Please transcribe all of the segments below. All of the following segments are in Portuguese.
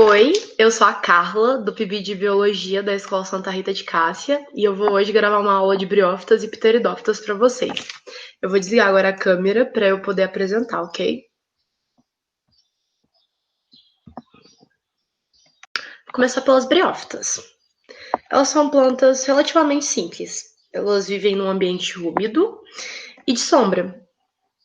Oi, eu sou a Carla, do PIB de Biologia da Escola Santa Rita de Cássia, e eu vou hoje gravar uma aula de briófitas e pteridófitas para vocês. Eu vou desligar agora a câmera para eu poder apresentar, ok? Vou começar pelas briófitas. Elas são plantas relativamente simples. Elas vivem num ambiente úmido e de sombra.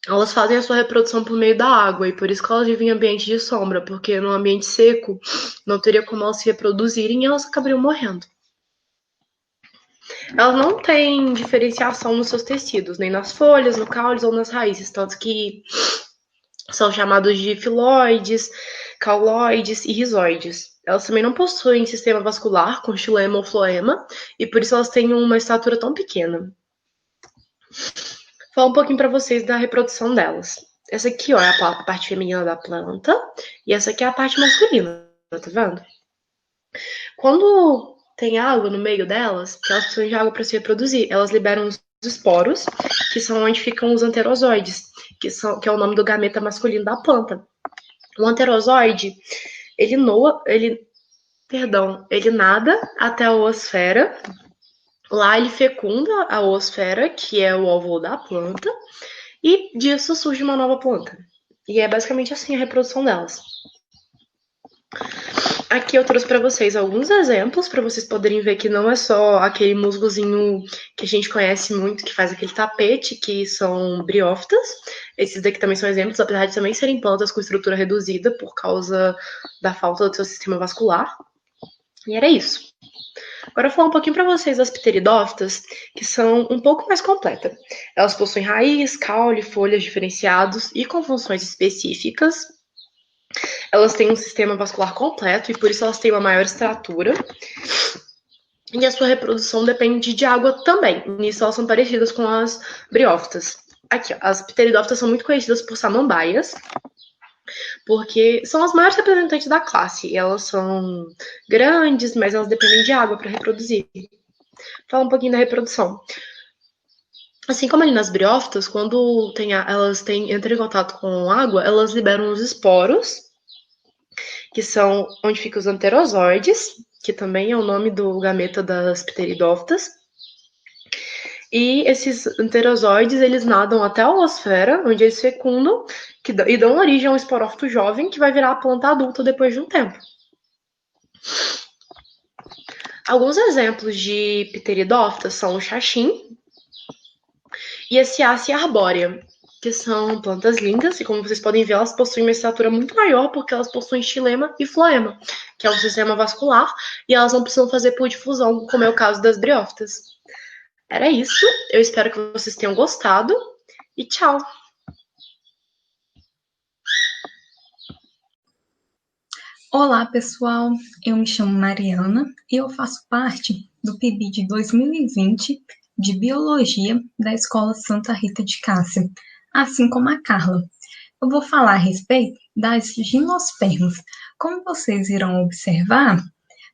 Elas fazem a sua reprodução por meio da água, e por isso que elas vivem em ambiente de sombra, porque no ambiente seco não teria como elas se reproduzirem e elas acabariam morrendo. Elas não têm diferenciação nos seus tecidos, nem nas folhas, no caule ou nas raízes, tanto que são chamados de filóides, cauloides e rizoides. Elas também não possuem sistema vascular com xilema ou floema, e por isso elas têm uma estatura tão pequena. Vou falar um pouquinho para vocês da reprodução delas. Essa aqui, ó, é a parte feminina da planta, e essa aqui é a parte masculina, tá vendo? Quando tem água no meio delas, que elas precisam de água para se reproduzir, elas liberam os esporos, que são onde ficam os anterozoides, que é o nome do gameta masculino da planta. O anterozoide, ele nada até a oosfera. Lá ele fecunda a oosfera, que é o óvulo da planta, e disso surge uma nova planta. E é basicamente assim a reprodução delas. Aqui eu trouxe para vocês alguns exemplos, para vocês poderem ver que não é só aquele musgozinho que a gente conhece muito, que faz aquele tapete, que são briófitas. Esses daqui também são exemplos, apesar de também serem plantas com estrutura reduzida por causa da falta do seu sistema vascular. E era isso. Agora eu vou falar um pouquinho para vocês das pteridófitas, que são um pouco mais completas. Elas possuem raiz, caule, folhas diferenciados e com funções específicas. Elas têm um sistema vascular completo e por isso elas têm uma maior estatura. E a sua reprodução depende de água também. Nisso elas são parecidas com as briófitas. Aqui, ó, as pteridófitas são muito conhecidas por samambaias, porque são as maiores representantes da classe. Elas são grandes, mas elas dependem de água para reproduzir. Fala um pouquinho da reprodução. Assim como ali nas briófitas, quando elas entram em contato com água, elas liberam os esporos, que são onde ficam os anterozoides, que também é o nome do gameta das pteridófitas. E esses anterozoides, eles nadam até a oosfera, onde eles fecundam e dão origem a um esporófito jovem, que vai virar a planta adulta depois de um tempo. Alguns exemplos de pteridófitas são o xaxim e a Ciacia arbórea, que são plantas lindas, e como vocês podem ver, elas possuem uma estatura muito maior, porque elas possuem xilema e floema, que é um sistema vascular, e elas não precisam fazer por difusão, como é o caso das briófitas. Era isso, eu espero que vocês tenham gostado, e tchau! Olá, pessoal, eu me chamo Mariana e eu faço parte do PIB de 2020 de Biologia da Escola Santa Rita de Cássia, assim como a Carla. Eu vou falar a respeito das gimnospermas. Como vocês irão observar,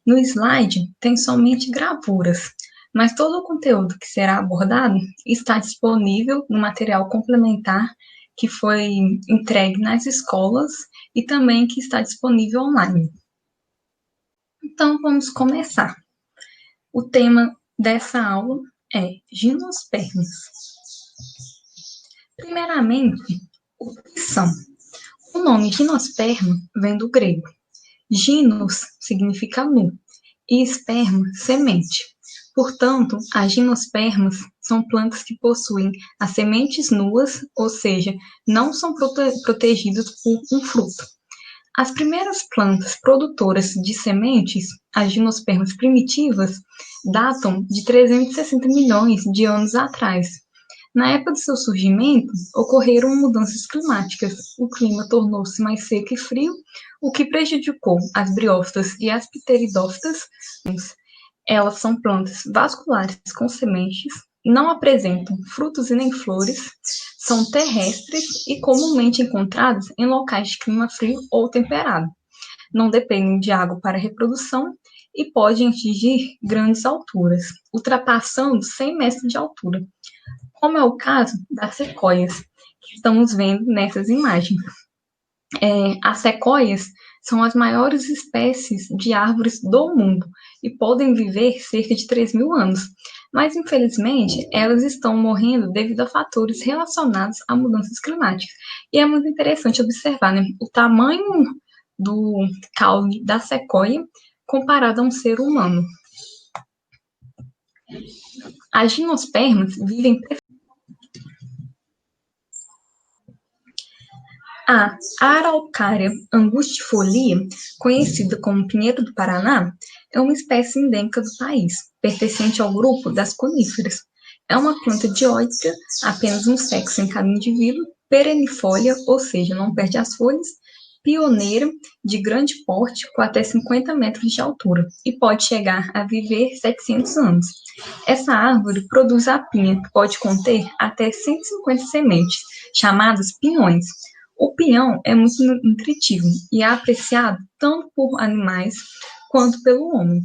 no slide tem somente gravuras, mas todo o conteúdo que será abordado está disponível no material complementar que foi entregue nas escolas e também que está disponível online. Então, vamos começar. O tema dessa aula é gimnospermas. Primeiramente, o que são? O nome gimnosperma vem do grego. Ginos significa nu e esperma, semente. Portanto, as gimnospermas são plantas que possuem as sementes nuas, ou seja, não são protegidas por um fruto. As primeiras plantas produtoras de sementes, as gimnospermas primitivas, datam de 360 milhões de anos atrás. Na época do seu surgimento, ocorreram mudanças climáticas. O clima tornou-se mais seco e frio, o que prejudicou as briófitas e as pteridófitas. Elas são plantas vasculares com sementes, não apresentam frutos e nem flores, são terrestres e comumente encontradas em locais de clima frio ou temperado. Não dependem de água para reprodução e podem atingir grandes alturas, ultrapassando 100 metros de altura, como é o caso das sequoias, que estamos vendo nessas imagens. As sequoias São as maiores espécies de árvores do mundo e podem viver cerca de 3.000 anos. Mas, infelizmente, elas estão morrendo devido a fatores relacionados a mudanças climáticas. E é muito interessante observar, né, o tamanho do caule da sequoia comparado a um ser humano. As gimnospermas vivem. A Araucária angustifolia, conhecida como pinheiro do Paraná, é uma espécie endêmica do país, pertencente ao grupo das coníferas. É uma planta dioica, apenas um sexo em cada indivíduo, perennifólia, ou seja, não perde as folhas, pioneira, de grande porte, com até 50 metros de altura, e pode chegar a viver 700 anos. Essa árvore produz a pinha, que pode conter até 150 sementes, chamadas pinhões. O pinhão é muito nutritivo e é apreciado tanto por animais quanto pelo homem.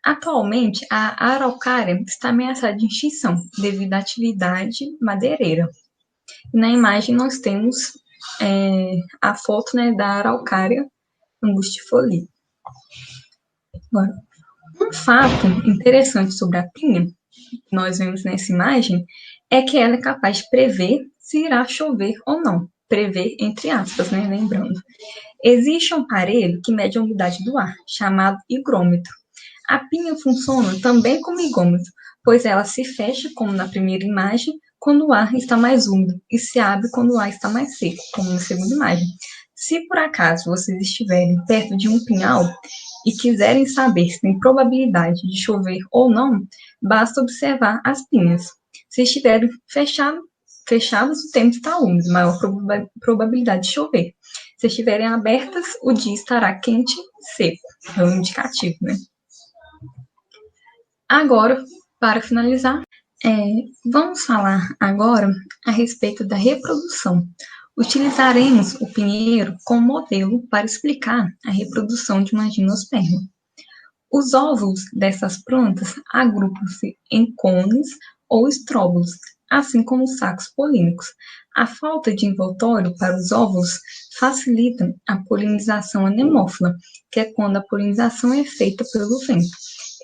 Atualmente, a araucária está ameaçada de extinção devido à atividade madeireira. E na imagem nós temos a foto, né, da araucária angustifolia. Agora, um fato interessante sobre a pinha, que nós vemos nessa imagem, é que ela é capaz de prever se irá chover ou não. Prever, entre aspas, né, lembrando. Existe um aparelho que mede a umidade do ar, chamado higrômetro. A pinha funciona também como higômetro, pois ela se fecha, como na primeira imagem, quando o ar está mais úmido, e se abre quando o ar está mais seco, como na segunda imagem. Se por acaso vocês estiverem perto de um pinhal e quiserem saber se tem probabilidade de chover ou não, basta observar as pinhas. Se estiverem fechadas, o tempo está úmido, maior probabilidade de chover. Se estiverem abertas, o dia estará quente e seco. É um indicativo, né? Agora, para finalizar, vamos falar agora a respeito da reprodução. Utilizaremos o pinheiro como modelo para explicar a reprodução de uma gimnosperma. Os óvulos dessas plantas agrupam-se em cones ou estróbilos, assim como os sacos polínicos. A falta de envoltório para os óvulos facilita a polinização anemófila, que é quando a polinização é feita pelo vento.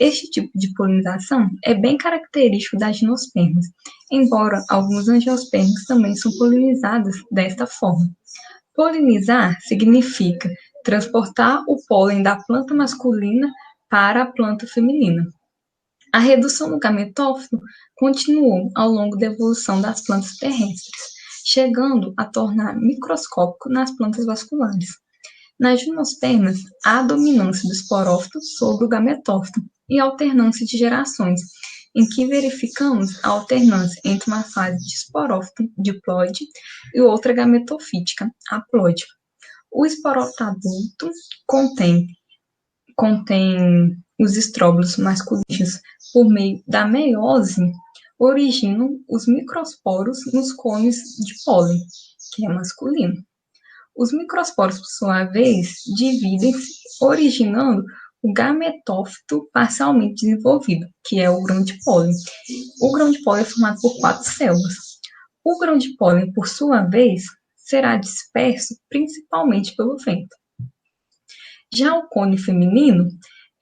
Este tipo de polinização é bem característico das gimnospermas, embora algumas angiospermas também são polinizadas desta forma. Polinizar significa transportar o pólen da planta masculina para a planta feminina. A redução do gametófito continuou ao longo da evolução das plantas terrestres, chegando a tornar microscópico nas plantas vasculares. Nas gimnospermas, há a dominância do esporófito sobre o gametófito e alternância de gerações, em que verificamos a alternância entre uma fase de esporófito, diploide, e outra gametofítica, haploide. O esporófito adulto contém os estróbilos masculinos por meio da meiose, originam os microsporos nos cones de pólen, que é masculino. Os microsporos, por sua vez, dividem-se, originando o gametófito parcialmente desenvolvido, que é o grão de pólen. O grão de pólen é formado por 4 células. O grão de pólen, por sua vez, será disperso principalmente pelo vento. Já o cone feminino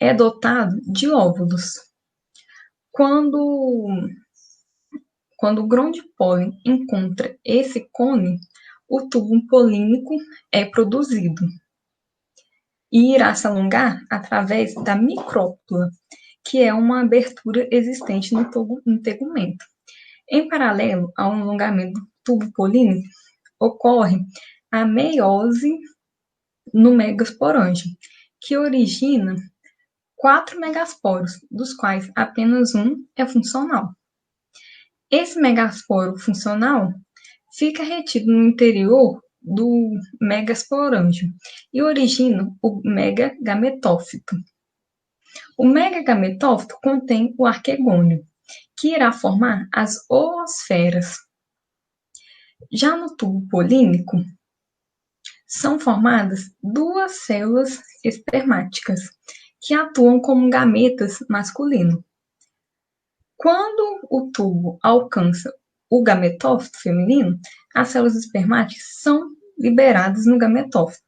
é dotado de óvulos. Quando o grão de pólen encontra esse cone, o tubo polínico é produzido e irá se alongar através da micrópula, que é uma abertura existente no tegumento. Em paralelo ao alongamento do tubo polínico, ocorre a meiose no megasporângio, que origina 4 megasporos, dos quais apenas um é funcional. Esse megasporo funcional fica retido no interior do megasporângio e origina o megagametófito. O megagametófito contém o arquegônio, que irá formar as oosferas. Já no tubo polínico, são formadas 2 células espermáticas, que atuam como gametas masculino. Quando o tubo alcança o gametófito feminino, as células espermáticas são liberadas no gametófito.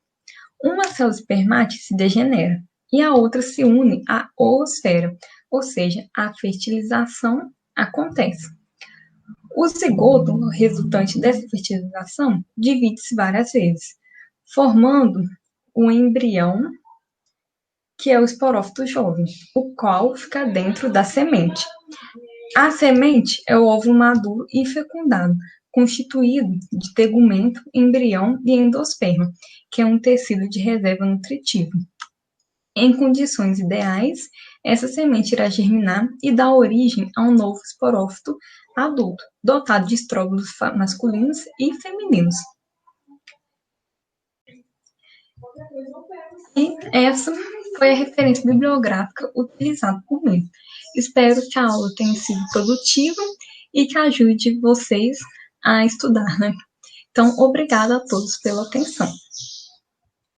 Uma célula espermática se degenera e a outra se une à oosfera, ou seja, a fertilização acontece. O zigoto, resultante dessa fertilização, divide-se várias vezes, formando o embrião, que é o esporófito jovem, o qual fica dentro da semente. A semente é o óvulo maduro e fecundado, constituído de tegumento, embrião e endosperma, que é um tecido de reserva nutritivo. Em condições ideais, essa semente irá germinar e dar origem a um novo esporófito adulto, dotado de estróbilos masculinos e femininos. E essa foi a referência bibliográfica utilizada por mim. Espero que a aula tenha sido produtiva e que ajude vocês a estudar, né? Então, obrigada a todos pela atenção.